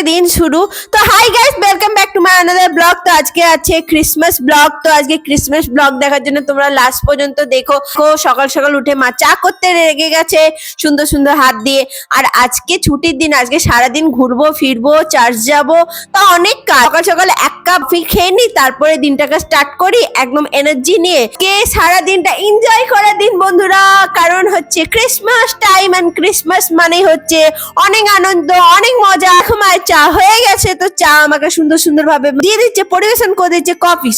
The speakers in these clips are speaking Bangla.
দিন শুরু। তো hi guys, welcome back to my another blog. তো আজকে আছে ক্রিসমাস ব্লগ। তো আজকে ক্রিসমাস ব্লগ দেখার জন্য তোমরা লাস্ট পর্যন্ত দেখো। সকাল সকাল উঠে মা চা করতে লেগে গেছে সুন্দর সুন্দর হাত দিয়ে। আর আজকে ছুটির দিন, আজকে সারাদিন ঘুরবো ফিরবো, চার্চ যাব, তো অনেক কাজ। সকাল সকাল এক কাপ খেয়ে নি, তারপরে দিনটাকে স্টার্ট করি একদম এনার্জি নিয়ে। কে সারা দিনটা এনজয় করার দিন বন্ধুরা, কারণ হচ্ছে ক্রিসমাস টাইম। এন্ড ক্রিসমাস মানে হচ্ছে অনেক আনন্দ, অনেক মজা। মায়ের চা হয়ে গেছে, তো চা আমাকে সুন্দর সুন্দর ভাবে দিয়ে দিচ্ছে, পরিবেশন করে দিচ্ছে কফি,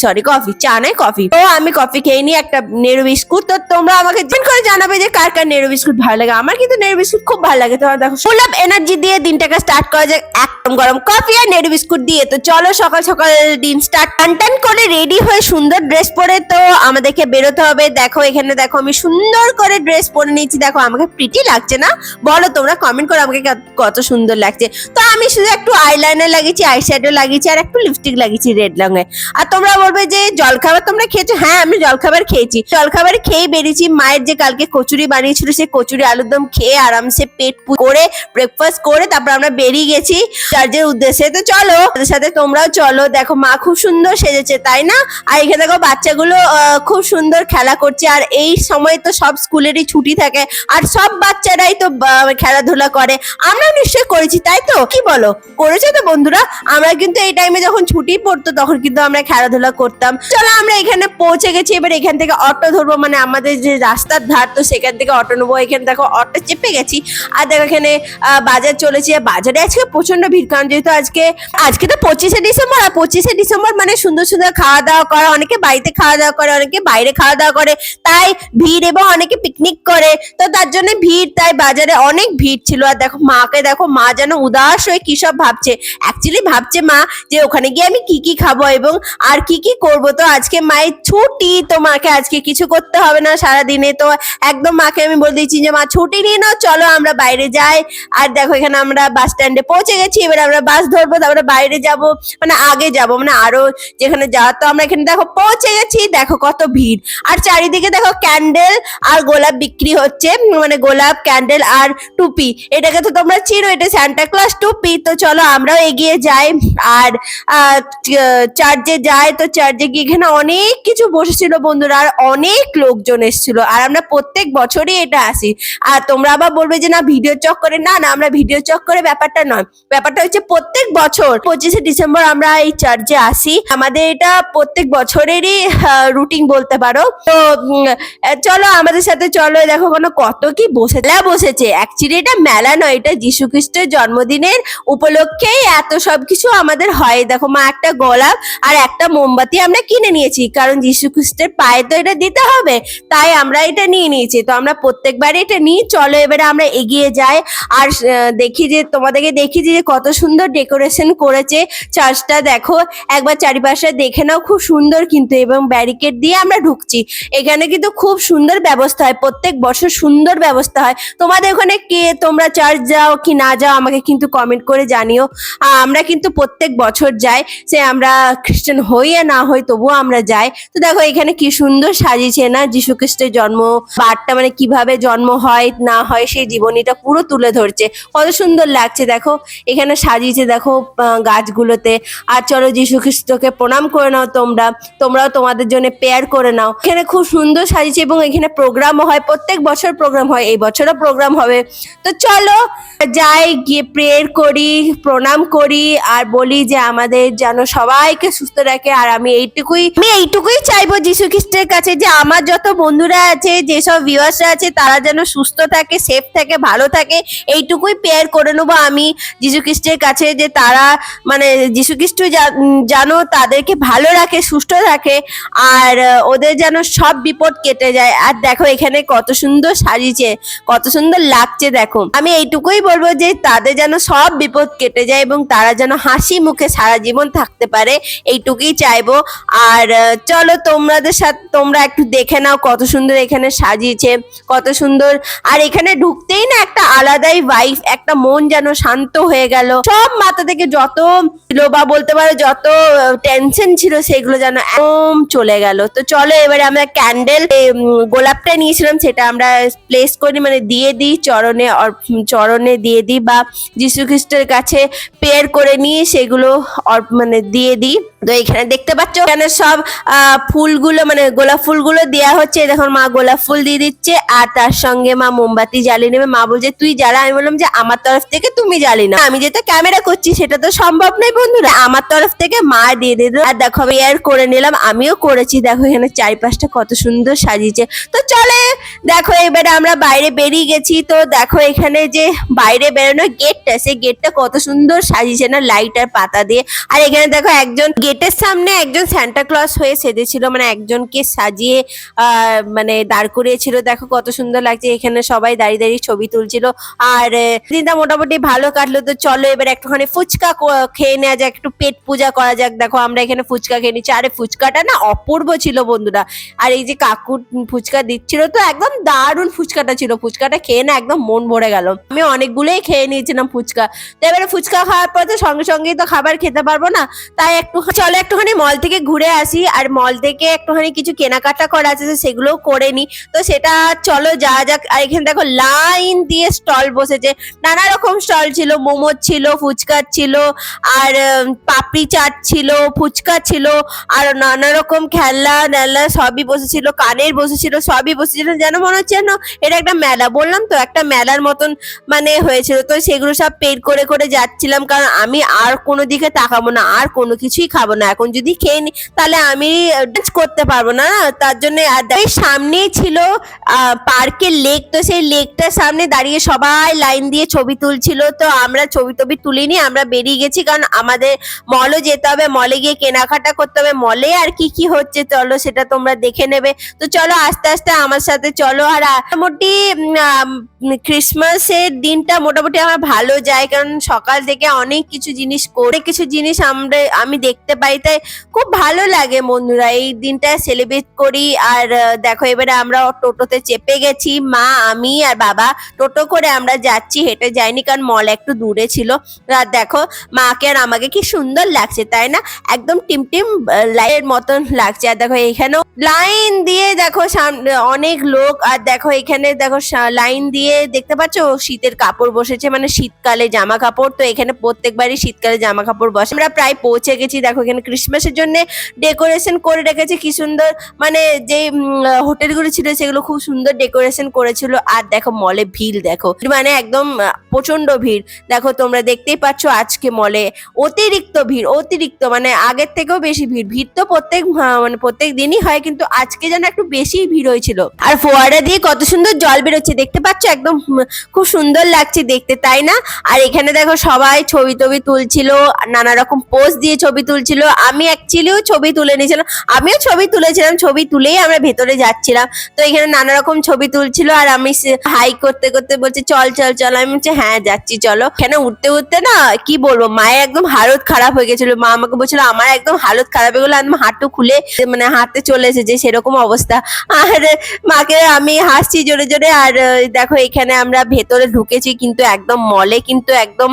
চা নয় কফি। তো আমি কফি খেয়ে নি, একটা নেড়ু বিস্কুট। তো তোমরা আমাকে জিজ্ঞেস করে জানাবে যে কার কার নেড়ু বিস্কুট ভালো লাগে। আমার কিন্তু নেড়ু বিস্কুট খুব ভালো লাগে। তোমরা দেখো, ফুল অফ এনার্জি দিয়ে দিনটাকে স্টার্ট করা যায় একদম গরম কফি আর নেড়ু বিস্কুট দিয়ে। তো চলো সকাল সকাল দিন স্টার্ট। টান করে রেডি হয়ে সুন্দর ড্রেস পরে তো আমাদেরকে বেরোতে হবে। দেখো এখানে দেখো, আমি সুন্দর করে ড্রেস পরে নিয়েছি। দেখো আমাকে প্রিটি লাগছে না? বলো তোমরা, কমেন্ট করো আমাকে কত সুন্দর লাগছে। তো আমি শুধু একটু আইলাইনার লাগিয়েছি, আইশ্যাডো লাগিয়েছি, আর একটু লিপস্টিক লাগিয়েছি রেড রঙের। আর তোমরা বলবে যে জলখাবার তোমরা খেয়েছো? হ্যাঁ, আমি জলখাবার খেয়েছি। জলখাবার খেয়ে বেরিয়েছি। মায়ের যে কালকে কচুরি বানিয়েছিল, সেই কচুরি আলুর দম খেয়ে আরামসে পেট করে ব্রেকফাস্ট করে তারপর আমরা বেরিয়ে গেছি চার্চের উদ্দেশ্যে। তো চলো ওদের সাথে তোমরাও চলো। দেখো মা খুব সুন্দর সেজেছে, তাই না? আর এখানে দেখো বাচ্চাগুলো খুব সুন্দর খেলা করছে। আর এই সময় তো সব স্কুলেরই ছুটি থাকে, আর সব বাচ্চারাই তো খেলাধুলা করে। আমরা নিশ্চয়ই করেছি, তাই তো? কি বলো, করেছো তো বন্ধুরা? আমরা কিন্তু এই টাইমে যখন ছুটি পড়তো তখন কিন্তু আমরা খেলাধুলা করতাম। চলো আমরা এখানে পৌঁছে গেছি। এবার এখান থেকে অটো ধরবো, মানে আমাদের যে রাস্তার ধার, তো সেখান থেকে অটো নেবো। এখানে দেখো অটো চেপে গেছি। আর দেখো এখানে বাজার চলেছি। বাজারে আজকে প্রচন্ড ভিড়, কারণ যেহেতু আজকে তো 25শে ডিসেম্বর। আর 25শে ডিসেম্বর মানে সুন্দর সুন্দর খাওয়া দাওয়া করা। অনেকে বাড়িতে খাওয়া দাওয়া করে, অনেকে বাইরে খাওয়া দাওয়া করে, তাই ভিড়। এবং অনেকে পিকনিক করে, তো তার জন্য ভিড়, তাই বাজারে অনেক ভিড় ছিল। আর দেখো মাকে দেখো, মা যেন উদাস হয়ে কি সব ভাবছে। অ্যাকচুয়ালি ভাবছে মা যে ওখানে গিয়ে আমি কি কি খাবো এবং আর কি কি করবো। তো আজকে মায়ের ছুটি, তো মাকে আজকে কিছু করতে হবে না সারাদিনে। তো একদম মাকে আমি বলে দিচ্ছি যে মা ছুটি নিয়ে নাও, চলো আমরা বাইরে যাই। আর দেখো এখানে আমরা বাস স্ট্যান্ডে পৌঁছে গেছি। এবার আমরা বাস ধরবো, তারপরে বাইরে যাব, মানে আগে যাব, মানে আরো যেখানে যাওয়ার। তো আমরা এখানে দেখো পৌঁছে গেছি। দেখো কত ভিড়। আর চারিদিকে দেখো ক্যান্ডেল আর গোলাপ বিক্রি হচ্ছে, মানে গোলাপ, ক্যান্ডেল আর টুপি। এটাকে তো তোমরা চিনো, এটা সান্টা ক্লজ টুপি। তো চলো আমরাও এগিয়ে যাই আর চার্চে যাই। তো চার্চে গিয়ে এখানে অনেক কিছু বসেছিল বন্ধুরা, আর অনেক লোকজন এসেছিল। আর আমরা প্রত্যেক বছরই এটা আসি। আর তোমরা আবার বলবে যে না ভিডিও চক্করে, না না, আমরা ভিডিও চক্করে ব্যাপারটা নয়। ব্যাপারটা হচ্ছে প্রত্যেক বছর 25শে ডিসেম্বর আমরা এই চার্চে আসি। আমাদের এটা প্রত্যেক বছরেরই রুটিন বলতে পারো। তো চলো আমাদের সাথে চলো। দেখো কোনো কত কি বসেছে। অ্যাকচুয়ালি এটা মেলা নয়, এটা যীশু খ্রিস্টের জন্মদিনের উপলক্ষেই এত সবকিছু আমাদের হয়। দেখো মা একটা গোলাপ আর একটা মোমবাতি আমরা কিনে নিয়েছি, কারণ যীশু খ্রিস্টের পায়ে তো এটা দিতে হবে, তাই আমরা এটা নিয়ে নিয়েছি। তো আমরা প্রত্যেকবারই এটা নিই। চলো এবারে আমরা এগিয়ে যাই। আর দেখি যে তোমাদেরকে দেখি যে কত সুন্দর ডেকোরেশন করেছে চার্চটা। দেখো একবার চারিপাশে দেখে নাও, খুব সুন্দর কিন্তু। এবং ব্যারিকেড দিয়ে আমরা ঢুকছি। এখানে কিন্তু খুব সুন্দর ব্যবস্থা হয়, প্রত্যেক বছর সুন্দর ব্যবস্থা হয়। তোমাদের ওখানে তোমরা চার্চ যাও কি না যাও আমাকে কিন্তু কমেন্ট করে জানিও। আমরা কিন্তু প্রত্যেক বছর যাই, সে আমরা খ্রিস্টান হই আর না হই, তবুও আমরা যাই। তো দেখো এখানে কি সুন্দর সাজিয়েছে না, যীশু খ্রিস্টের জন্ম বারটা, মানে কিভাবে জন্ম হয় না হয় সেই জীবনীটা পুরো তুলে ধরছে। কত সুন্দর লাগছে দেখো এখানে সাজিয়েছে, দেখো গাছগুলোতে। আর চলো যীশু খ্রিস্টকে প্রণাম করে নাও, তোমরাও তোমাদের জন্য প্রেয়ার করে নাও। এখানে খুব সুন্দর সাজিয়েছে এবং এখানে প্রোগ্রামও হয়, প্রত্যেক বছর প্রোগ্রাম হয়, এই বছরও প্রোগ্রাম হবে। তো চলো যাই, গিয়ে প্রেয়ার করি, প্রণাম করি, আর বলি যে আমাদের যেন সবাইকে সুস্থ রাখে। আর আমি এইটুকুই চাইবো যীশু খ্রিস্টের কাছে, যে আমার যত বন্ধুরা আছে, যেসব ভিউয়ার্সরা আছে, তারা যেন সুস্থ থাকে, সেফ থাকে, ভালো থাকে। এইটুকুই প্রেয়ার করে নেবো আমি যীশু খ্রিস্টের কাছে, যে তারা, মানে যীশু খ্রিস্ট যেন তাদেরকে ভালো রাখে, সুস্থ রাখে, আর ওদের যেন সব বিপদ কেটে যায়। আর দেখো এখানে কত সুন্দর সাজিয়েছে, কত সুন্দর লাগছে। দেখো আমি এইটুকুই বলবো যে তাদের যেন সব বিপদ কেটে যায় এবং তারা যেন হাসি মুখে সারা জীবন থাকতে পারে, এইটুকুই চাইবো। আর চলো তোমাদের সাথে তোমরা একটু দেখে নাও কত সুন্দর এখানে সাজিয়েছে, কত সুন্দর। আর এখানে ঢুকতেই না একটা আলাদাই ভাইব, একটা মন যেন শান্ত হয়ে গেল। সব মাথা থেকে যত ছিল বা বলতে পারো যত টেনশন ছিল সেগুলো যেন একদম চলে গেল। তো চলো এবারে আমরা ক্যান্ডেল, গোলাপটা নিয়েছিলাম সেটা আমরা প্লেস করি, মানে দিয়ে দিই চরণে দিয়ে দিই, বা যীশু খ্রিস্টের কাছে হচ্ছে পেয়ার করে নিয়ে সেগুলো মানে দিয়ে দিই। তো এখানে দেখতে পাচ্ছ এখানে সব ফুলগুলো মানে গোলাপ ফুলগুলো দেওয়া হচ্ছে। দেখুন মা গোলাপ ফুল দিয়ে দিচ্ছে আর তার সঙ্গে মা মোমবাতি জ্বালিয়ে নেবে। মা বলছে তুই জ্বালা, আমি বললাম যে আমার তরফ থেকে তুমি জ্বালি না, আমি যেটা ক্যামেরা করছি সেটা তো সম্ভব নয় বন্ধুরা, আমার তরফ থেকে মা দিয়ে দিল। আর দেখো এয়ার করে নিলাম, আমিও করেছি। দেখো এখানে চারিপাশটা কত সুন্দর সাজিয়েছে। তো চলে দেখো এবারে আমরা বাইরে বেরিয়ে গেছি। তো দেখো এখানে যে বাইরে বেরোনোর গেটটা, সেই গেটটা কত সুন্দর সাজিয়েছে না লাইট আর পাতা দিয়ে। আর এখানে দেখো একজন গেটের সামনে একজন সান্টা ক্লজ হয়ে সেজেছিল, মানে একজনকে সাজিয়ে মানে দাঁড় করিয়েছিল। দেখো কত সুন্দর লাগছে, এখানে সবাই দাঁড়িয়ে দাঁড়িয়ে ছবি তুলছিল। আর দিনটা মোটামুটি ভালো কাটলো। তো চলো এবার একটুখানি ফুচকা খেয়ে নেওয়া যাক, একটু পেট পূজা করা যাক। দেখো আমরা এখানে ফুচকা খেয়ে নিচ্ছি। আরে ফুচকাটা না অপূর্ব ছিল বন্ধুরা। আর এই যে কাকু ফুচকা দিচ্ছিল, তো একদম দারুণ ফুচকাটা ছিল। ফুচকাটা খেয়ে না একদম মন ভরে গেল। আমি অনেকগুলোই খেয়ে নিয়েছিলাম ফুচকা। তো এবারে ফুচকা খাওয়ার পর তো সঙ্গে সঙ্গেই তো খাবার খেতে পারবো না, তাই চলো একটুখানি মল থেকে ঘুরে আসি। আর মল থেকে একটুখানি কিছু কেনাকাটা করা আছে, সেগুলোও করে নি। তো সেটা চলো যাওয়া যাক। আর এখানে দেখো লাইন দিয়ে স্টল বসেছে, নানা রকম স্টল ছিল। মোমো ছিল, ফুচকা ছিল, আর পাপড়ি চাট ছিল, ফুচকা ছিল, আর নানা রকম খেলনা নেলা সবই বসেছিল, কানের বসেছিল, সবই বসেছিল। যেন মনে হচ্ছে না এটা একটা মেলা, বললাম তো একটা মেলার মতন মানে হয়েছিল। তো সেগুলো সব পেড করে করে যাচ্ছিলাম, কারণ আমি আর কোনো দিকে তাকাবো না, আর কোনো কিছুই খাবো না। এখন যদি খেয়ে নি তাহলে আমি করতে পারবো না, তার জন্য। আর সামনেই ছিল পার্কের লেক। তো সেই লেকটার সামনে দাঁড়িয়ে সবাই লাইন দিয়ে ছবি তুলছিল। তো আমরা ছবি টবি তুলিনি, আমরা বেরিয়ে গেছি, কারণ আমাদের মলও যেতে হবে, মলে গিয়ে কেনাকাটা করতে হবে। মলে আর কি কি হচ্ছে চলো সেটা তোমরা দেখে নেবে। তো চলো আস্তে আস্তে আমার সাথে চলো। আর মোটামুটি ক্রিসমাসের দিনটা মোটামুটি আমার ভালো যায়, কারণ সকাল থেকে অনেক কিছু জিনিস করে কিছু জিনিস আমি দেখতে পাই, তাই খুব ভালো লাগে বন্ধুরা। এই দিনটা সেলিব্রেট করি। আর দেখো এবারে আমরা টোটোতে চেপে গেছি, মা আমি আর বাবা। টোটো করে আমরা যাচ্ছি, হেঁটে যাইনি, কারণ মল একটু দূরে ছিল। আর দেখো মাকে আর আমাকে কি সুন্দর লাগছে তাই না, একদম টিমটিম লাইটের মতন লাগছে। আর দেখো এখানেও লাইন দিয়ে দেখো সামনে অনেক লোক। আর দেখো এখানে দেখো লাইন দিয়ে দেখতে পাচ্ছ শীতের কাপড় বসেছে, মানে শীতকালে জামা কাপড়। তো এখানে প্রত্যেকবারই শীতকালে জামা কাপড় বসে। আমরা প্রায় পৌঁছে গেছি। দেখো এখানে ক্রিসমাসের জন্য ডেকোরেশন করে রেখেছে কি সুন্দর, মানে যে হোটেলগুলো ছিল সেগুলো খুব সুন্দর ডেকোরেশন করেছিল। আর দেখো মলে ভিড় দেখো, মানে একদম প্রচন্ড ভিড়। দেখো তোমরা দেখতেই পাচ্ছ আজকে মলে অতিরিক্ত ভিড়, অতিরিক্ত মানে আগের থেকেও বেশি ভিড়। ভিড় তো প্রত্যেক দিনই হয়, কিন্তু আজকে যেন একটু বেশি ভিড় হয়েছিল। আর ফোয়ারা দিয়ে কত সুন্দর জল বেরোচ্ছে দেখতে পাচ্ছ, একদম খুব সুন্দর লাগছে দেখতে তাই না। আর এখানে দেখো সবাই ছবি টবি তুলছিল, নানা রকম পোজ দিয়ে ছবি তুলছিল। আমি অ্যাকচুয়ালিও ছবি তুলে নিয়েছিলাম, আমিও ছবি তুলেছিলাম। ছবি তুলেই আমরা ভেতরে যাচ্ছিলাম। তো এখানে নানা রকম ছবি তুলছিল, আর আমি হাই করতে করতে বলছি চল চল চল। আমি বলছি হ্যাঁ যাচ্ছি চলো। এখানে উঠতে উঠতে না কি বলবো, মায়ের একদম হালত খারাপ হয়ে গেছিল। মা আমাকে বলছিল আমার একদম হালত খারাপ হয়ে গেলো, একদম হাঁটু খুলে মানে হাঁটতে চলে এসেছে সেরকম অবস্থা। আর মাকে আমি হাসছি জোরে জোরে। আর দেখো এখানে আমরা ভেতরে ঢুকেছি, কিন্তু একদম মলে কিন্তু একদম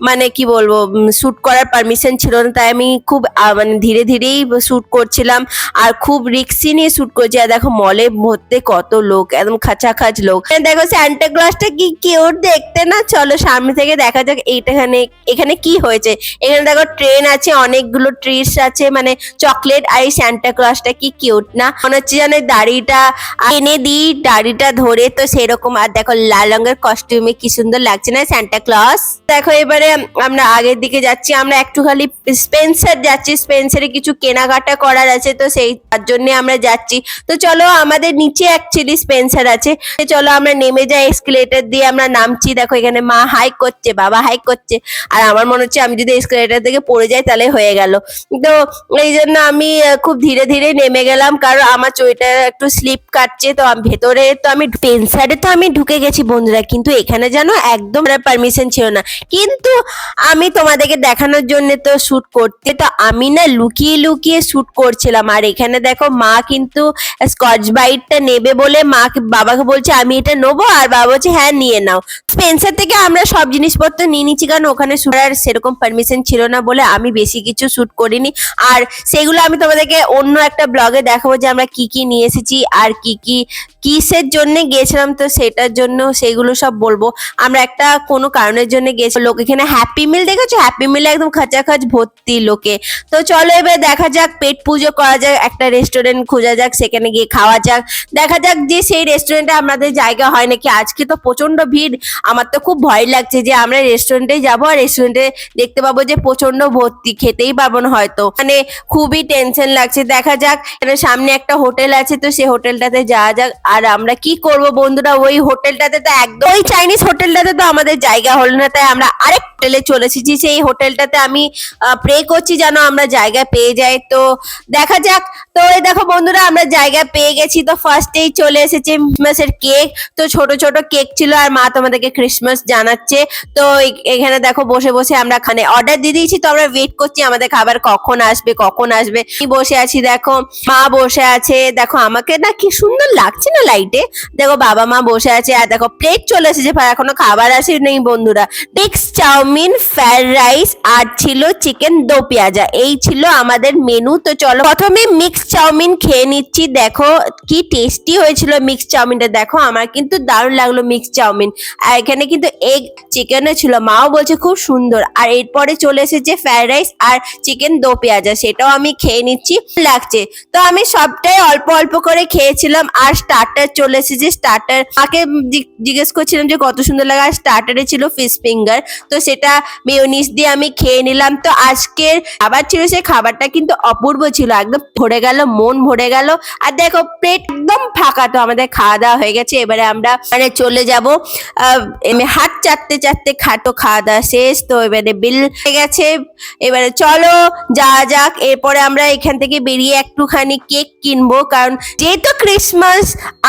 মানে কি বলবো শুট করার পারমিশন ছিল না, তাই আমি খুব মানে ধীরে ধীরেই শুট করছিলাম, আর খুব রিক্সি নিয়ে শুট করছি। আর দেখো মলে ভর্তি কত লোক, একদম খাঁচাখাচ লোক। দেখো স্যান্টা ক্লজটা কি কিউট দেখতে না। চলো সামনে থেকে দেখা যাক এখানে কি হয়েছে। এখানে দেখো ট্রেন আছে, অনেকগুলো ট্রিস আছে, মানে চকলেট। আর এই স্যান্টা ক্লজটা কি কিউট না, মনে হচ্ছে যেন দাড়িটা এনে দিই দাড়িটা ধরে, তো সেরকম। আর দেখো লাল রঙের কস্টিউমে কি সুন্দর লাগছে না স্যান্টা ক্লজ। দেখো এবারে আমরা আগের দিকে যাচ্ছি, আমরা একটু খালি স্পেন্সার যাচ্ছি, স্পেন্সারে কিছু কেনাকাটা করার আছে, তো সেই তার জন্য আমরা যাচ্ছি। তো চলো আমাদের নিচে অ্যাকচুয়ালি স্পেন্সার আছে, চলো আমরা নেমে যাই, এসকেলেটর দিয়ে আমরা নামছি। দেখো এখানে মা হাইক করছে, বাবা হাইক করছে, আর আমার মনে হচ্ছে আমি যদি এসকেলেটর থেকে পড়ে যাই তাহলে হয়ে গেল। তো এই জন্য আমি খুব ধীরে ধীরে নেমে গেলাম, কারণ আমার চইটা একটু স্লিপ কাটছে। তো ভেতরে তো আমি স্পেন্সারে তো আমি ঢুকে গেছি বন্ধুরা, কিন্তু এখানে যেন একদম পারমিশন ছিল না। কিন্তু আমি তোমাদেরকে দেখানোর জন্য তো শুট করতে, তো আমি না লুকিয়ে লুকিয়ে শুট করছিলাম। আর এখানে দেখো মা কিন্তু স্কচ ব্রাইটটা নেবে বলে বাবাকে বলছে আমি এটা নেবো, আর বাবা বলছে হ্যাঁ নিয়ে নাও। স্পেন্সার থেকে আমরা সব জিনিসপত্র নিয়ে নিচ্ছি, কারণ ওখানে শুট করার সেরকম পারমিশন ছিল না বলে আমি বেশি কিছু শুট করিনি। আর সেগুলো আমি তোমাদেরকে অন্য একটা ব্লগে দেখাবো যে আমরা কি কি নিয়ে এসেছি আর কি কি কিসের জন্য গেছিলাম, তো সেটার জন্য সেগুলো সব বলবো। আমরা একটা কোনো কারণের জন্য গেছি, লোক এখানে এখানে হ্যাপি মিল দেখেছো, হ্যাপি মিলে একদম খাচাখাচ ভর্তি লোকে। তো চলো এবার দেখা যাক, পেট পুজো করা যাক, একটা রেস্টুরেন্ট খোঁজা যাক, সেখানে গিয়ে খাওয়া যাক। দেখা যাক যে সেই রেস্টুরেন্টে আমাদের জায়গা হয় নাকি। আজকে তো প্রচন্ড ভিড়, আমার তো খুব ভয় লাগছে যে আমরা রেস্টুরেন্টে যাবো আর রেস্টুরেন্টে দেখতে পাবো যে প্রচন্ড ভর্তি, খেতেই পারবো না হয়তো, মানে খুবই টেনশন লাগছে। দেখা যাক, এখানে সামনে একটা হোটেল আছে, তো সেই হোটেলটাতে যাওয়া যাক। আর আমরা কি করব বন্ধুরা, ওই হোটেলটাতে তো একদম, ওই চাইনিজ হোটেলটাতে তো আমাদের জায়গা হলো না, তাই আমরা আরেক হোটেলে চলে এসেছি। সেই হোটেলটাতে আমি প্রে করছি যেন আমরা জায়গা পেয়ে যাই। তো দেখা যাক। তো এই দেখো বন্ধুরা, আমরা জায়গা পেয়ে গেছি। তো ফার্স্টেই চলে এসেছে ক্রিসমাসের কেক। তো ছোট ছোট কেক ছিল আর মা তোমাদেরকে ক্রিসমাস জানাচ্ছে। তো এখানে দেখো বসে বসে আমরা খানে অর্ডার দিয়ে দিয়েছি, তো আমরা ওয়েট করছি আমাদের খাবার কখন আসবে কখন আসবে। আমি বসে আছি, দেখো মা বসে আছে, দেখো আমাকে না কি সুন্দর লাগছে না লাইটে। দেখো বাবা মা বসে আছে, আর দেখো প্লেট চলে এসেছে, এখনো খাবার আসেনি বন্ধুরা। মিক্স চাউমিন, ফ্রাইড রাইস আর ছিল চিকেন দো পেঁয়াজা, এই ছিল আমাদের মেনু। তো চলো প্রথমে মিক্স চাউমিন খেয়ে নিচ্ছি। দেখো কি টেস্টি হয়েছিল মিক্স চাউমিনটা, দেখো আমার কিন্তু দারুণ লাগলো মিক্স চাউমিন। আর এখানে কিন্তু এগ চিকেনও ছিল, মাও বলছে খুব সুন্দর। আর এরপরে চলে এসেছে ফ্রাইড রাইস আর চিকেন দো পেঁয়াজা, সেটাও আমি খেয়ে নিচ্ছি, লাগছে। তো আমি সবটাই অল্প অল্প করে খেয়েছিলাম। আর স্টার্টার চলে এসেছে, স্টার্টার মাকে জিজ্ঞেস করছিলাম যে কত সুন্দর লাগে, আর স্টার্টারে ছিল ফিশ ফিঙ্গার, তো সেটা মেয়োনিজ দিয়ে আমি খেয়ে নিলাম। তো আজকের খাবার ছিল, সেই খাবারটা কিন্তু অপূর্ব ছিল, একদম ভরে গেল, মন ভরে গেল। আর দেখো প্লেট একদম ফাঁকা। তো আমাদের খাওয়া দাওয়া হয়ে গেছে, এবারে আমরা মানে চলে যাব হাত চাটতে চাটতে, খাটো খাওয়া দাওয়া শেষ। তো এবারে বিল হয়ে গেছে, এবারে চলো যাওয়া যাক। এরপরে আমরা এখান থেকে বেরিয়ে একটুখানি কেক কিনবো, কারণ যেহেতু ক্রিসমাস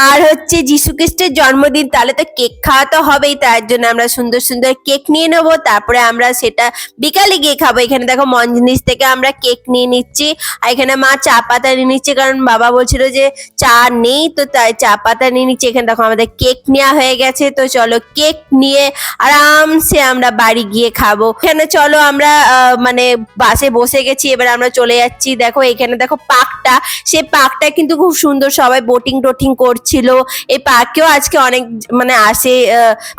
আর হচ্ছে যিশু খ্রিস্টের জন্মদিন, তাহলে তো কেক খাওয়া তো হবেই। তার জন্য আমরা সুন্দর সুন্দর কেক নিয়ে নেবো, তারপরে আমরা সেটা বিকালে গিয়ে খাবো। এখানে দেখো মঞ্জিনিস থেকে আমরা কেক নিয়ে নিচ্ছি, আর এখানে মা চা পাতা নিয়ে নিচ্ছে, কারণ বাবা বলছিল যে চা নেই, তো তাই চা পাতা নিয়ে নিচ্ছে। এখানে দেখো আমাদের কেক নেওয়া হয়ে গেছে। তো চলো কেক নিয়ে আরামসে আমরা বাড়ি গিয়ে খাবো। এখানে চলো আমরা মানে বাসে বসে গেছি, এবার আমরা চলে যাচ্ছি। দেখো এখানে দেখো পার্কটা, সেই পার্কটা কিন্তু খুব সুন্দর, সবাই বোটিং টোটিং করছিল। এই পার্কেও আজকে অনেক মানে আসে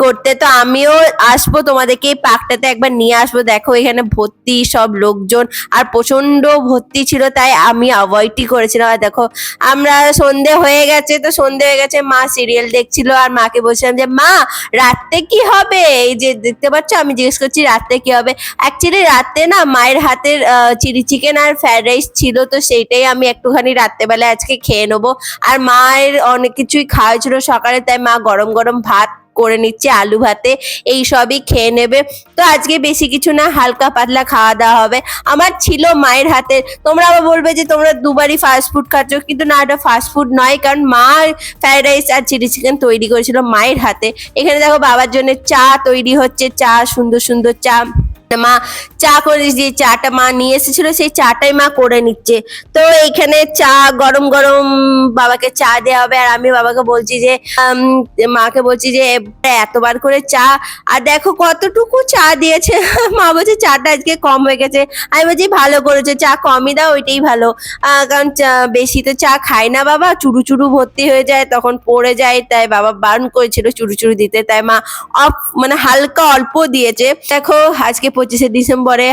করতে, তো আমিও আসবো, তোমাদেরকে এই পার্কটাতে একবার নিয়ে আসবো। দেখো এখানে ভর্তি সব লোকজন, আর প্রচন্ড ভর্তি ছিল, তাই আমি অ্যাভয়েডই করেছিলাম। আর দেখো আমরা সন্ধে হয়ে গেছে, তো সন্ধে হয়ে গেছে, মা সিরিয়াল দেখছিল, আর মাকে বলছিলাম যে মা রাতে কি হবে, এই যে দেখতে পাচ্ছ, আমি জিজ্ঞেস করছি রাতে কি হবে। অ্যাকচুয়ালি রাতে না মায়ের হাতের চিলি চিকেন আর ফ্রাইড রাইস ছিল, তো সেইটাই আমি একটুখানি রাত্রেবেলা আজকে খেয়ে নেবো। আর মায়ের অনেক কিছুই খাওয়া ছিল সকালে, তাই মা গরম গরম ভাত করে নিচ্ছে, আলু ভাতে, এই সবই খেয়ে নেবে। তো আজকে বেশি কিছু না, হালকা পাতলা খাওয়া দাওয়া হবে। আমার ছিল মায়ের হাতের। তোমরা আবার বলবে যে তোমরা দুবারই ফাস্ট ফুড খাচ্ছ, কিন্তু না, এটা ফাস্ট ফুড নয়, কারণ মা ফ্রাইড রাইস আর চিলি চিকেন তৈরি করেছিল মায়ের হাতে। এখানে দেখো বাবার জন্য চা তৈরি হচ্ছে, চা সুন্দর সুন্দর চা, মা চা করে দিয়ে, চাটা মা নিয়ে এসেছিল, সেই চাটাই মা করে নিচ্ছে। তো এইখানে চা গরম গরম বাবাকে চা দেওয়া হবে, আর আমি বাবাকে বলছি যে মাকে বলছি যে এতবার করে চা, আর দেখো কতটুকু চা দিয়েছে। মা বলছে চাটা আজকে কম হয়ে গেছে। আমি বলছি ভালো করেছে, চা কমই দাও, ওইটাই ভালো, কারণ বেশি তো চা খায় না বাবা, চুরু চুরু ভর্তি হয়ে যায়, তখন পড়ে যায়, তাই বাবা বারণ করেছিল চুরু চুরু দিতে, তাই মা মানে হালকা অল্প দিয়েছে। দেখো আজকে 25শে ডিসেম্বরে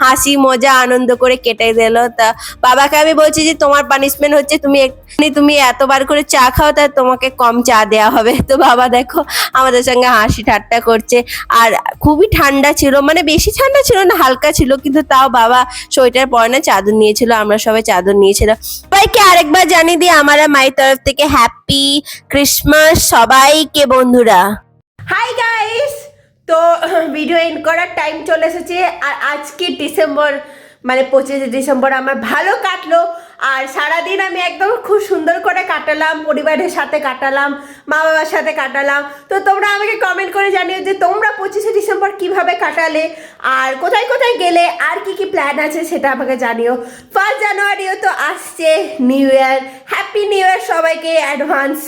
হাসি মজা আনন্দ করে কেটে দিল। তা বাবাকে আমি বলছি যে তোমার পানিশমেন্ট হচ্ছে তুমি এতবার করে চা খাও, তাই তোমাকে কম চা দেওয়া হবে। তো বাবা দেখো আমাদের সঙ্গে হাসি ঠাট্টা করছে। আর খুবই ঠান্ডা ছিল, মানে বেশি ঠান্ডা ছিল না, হালকা ছিল, কিন্তু তাও বাবা সোয়েটার পরে না, চাদর নিয়েছিল, আমরা সবাই চাদর নিয়েছিলাম। সবাইকে আরেকবার জানিয়ে দিই আমার মায়ের তরফ থেকে হ্যাপি ক্রিসমাস সবাইকে বন্ধুরা। হাই গাইস, তো ভিডিও এন্ড করার টাইম চলে এসেছে। আর আজকে ডিসেম্বর মানে 25শে ডিসেম্বর আমার ভালো কাটলো, আর সারাদিন আমি একদম খুব সুন্দর করে কাটালাম, পরিবারের সাথে কাটালাম, মা বাবার সাথে কাটালাম। তো তোমরা আমাকে কমেন্ট করে জানিও যে তোমরা 25শে ডিসেম্বর কিভাবে কাটালে, আর কোথায় কোথায় গেলে, আর কি কি প্ল্যান আছে সেটা আমাকে জানিও। 1 জানুয়ারিও তো আসছে, new year, happy new year সবাইকে অ্যাডভান্স।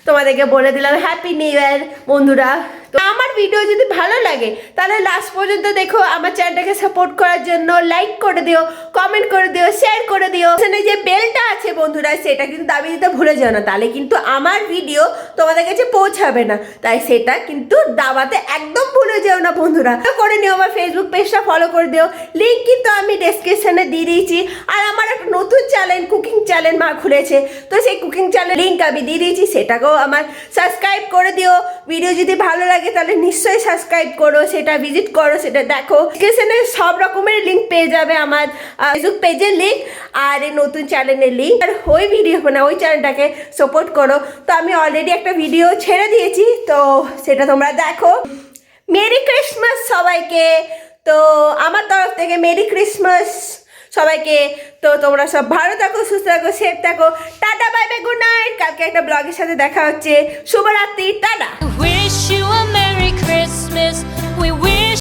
তোমাদেরকে বলে দিলাম হ্যাপি নিউ ইয়ার বন্ধুরা। তো আমার ভিডিও যদি ভালো লাগে তাহলে লাস্ট পর্যন্ত দেখো, আমার চ্যানেলটাকে সাপোর্ট করার জন্য লাইক করে দিও, কমেন্ট করে দিও, শেয়ার করে দিও। এখানে যে বেলটা আছে বন্ধুরা সেটা কিন্তু দাবি দিতে ভুলে যেও না, তাহলে কিন্তু আমার ভিডিও তোমাদের কাছে পৌঁছাবে না, তাই সেটা কিন্তু দাবাতে একদম ভুলে যেও না বন্ধুরা। করে নিও, আমার ফেসবুক পেজটা ফলো করে দিও, লিঙ্ক কিন্তু আমি ডেসক্রিপশনে দিয়ে দিয়েছি। আর আমার একটা নতুন চ্যানেল কুকিং চ্যানেল মা খুলেছে, তো সেই কুকিং চ্যানেল লিঙ্ক আমি দিয়ে দিয়েছি, সেটাকেও আমার সাবস্ক্রাইব করে দিও। ভিডিও যদি ভালো লাগে তাহলে নিশ্চয়ই সাবস্ক্রাইব করো, সেটা ভিজিট করো, সেটা দেখো। ডিসক্রিপশনে সব রকমের লিঙ্ক পেয়ে যাবে, আমার ফেসবুক পেজের লিঙ্ক আর এই নতুন চ্যানেলের লিঙ্ক। আর ওই ভিডিও মানে ওই চ্যানেলটাকে সাপোর্ট করো। তো আমি অলরেডি একটা ভিডিও ছেড়ে দিয়েছি, তো সেটা তোমরা দেখো। মেরি ক্রিসমাস সবাইকে, তো আমার তরফ থেকে মেরি ক্রিসমাস সবাইকে। তো তোমরা সব ভালো থাকো, সুস্থ থাকো, সেফ থাকো। Tata, bye bye, good night. কালকে একটা ব্লগের সাথে দেখা হচ্ছে। শুভরাত্রি, tata. Wish you a Merry Christmas.